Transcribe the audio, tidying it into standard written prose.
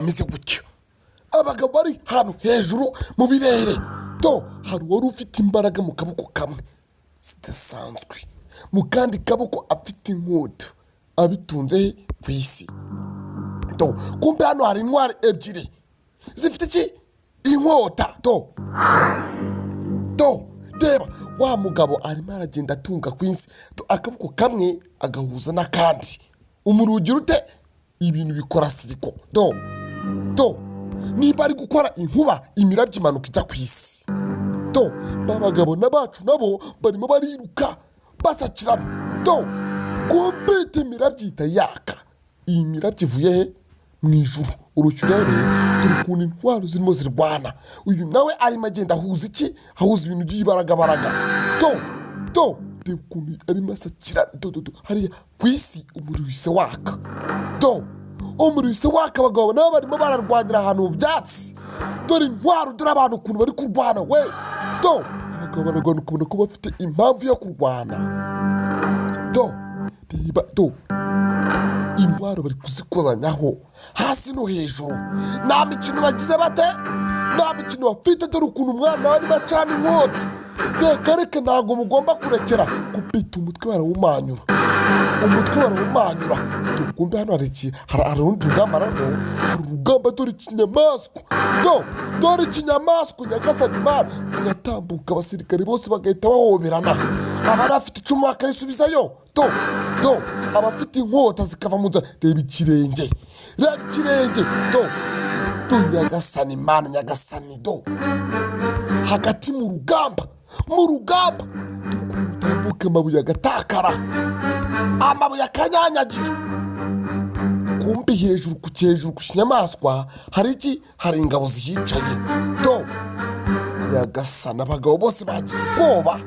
ameze gutya. Abagabo bari hano hejuru mu birere. Hari uwari ufite imbaraga mu kaboko kamwe zidasanzwe, mu kandi kaboko afite inkota abitunze ku isi. Kumbe hano hari intwari ebyiri zifite iki? Inkota. Reba wa mugabo arimo aragenda atunga ku isi, akaboko kamwe agahuza n'akandi. Umurugi rute ibintu bikora siriko. Niba ari gukora inkuba, imirabyo imanuka ijya ku isi. Babagabo n'abacu nabo barimo bariruka basakirana. Kumbe imirabyo ihita yaka. Iyi mirabyo ivuye he? Mu ijuru. Urushyi urebe turi ukuntu intwaro zirimo zirwana. Uyu nawe arimo agenda ahuza iki? Ahuza ibintu by'ibaragabaraga. Reba ukuntu arimo asakirana. Hariya ku isi umuriro uhise waka. Umuriro uhise waka, abagabo nabo barimo bararwanira ahantu mu byatsi. Dore intwaro, dore abantu ukuntu bari kurwana we. Abagabo bararwana ukabona ko bafite impamvu yo kurwana. Reba intwaro bari kuzikozanyaho hasi no hejuru. Nta mikino bagize bate, nta mikino bafite. Dore ukuntu umwana arimo acana inkota. Reka ntabwo mugomba kurekera kupita umutwe barawumanyura. Kumbe hano hari urundi rugamba narwo. Hari urugamba. Dore ikinyamaswa. Dore ikinyamaswa nyagasani Imana kiratambuka, abasirikare bose bagahita bahoberana. Abari afite icumu bakarisubizayo. Abafite inkota zikava mu nda. Reba ikirenge. Nyagasani Imana, nyagasani. Hagati mu rugamba. Dore ukuntu rutambuka, amabuye agatakara, amabuye akanyanyagira. Kumbe hejuru ku kinyamaswa hari iki? Hari ingabo zihicaye. Nyagasani, abagabo bose bagize ubwoba.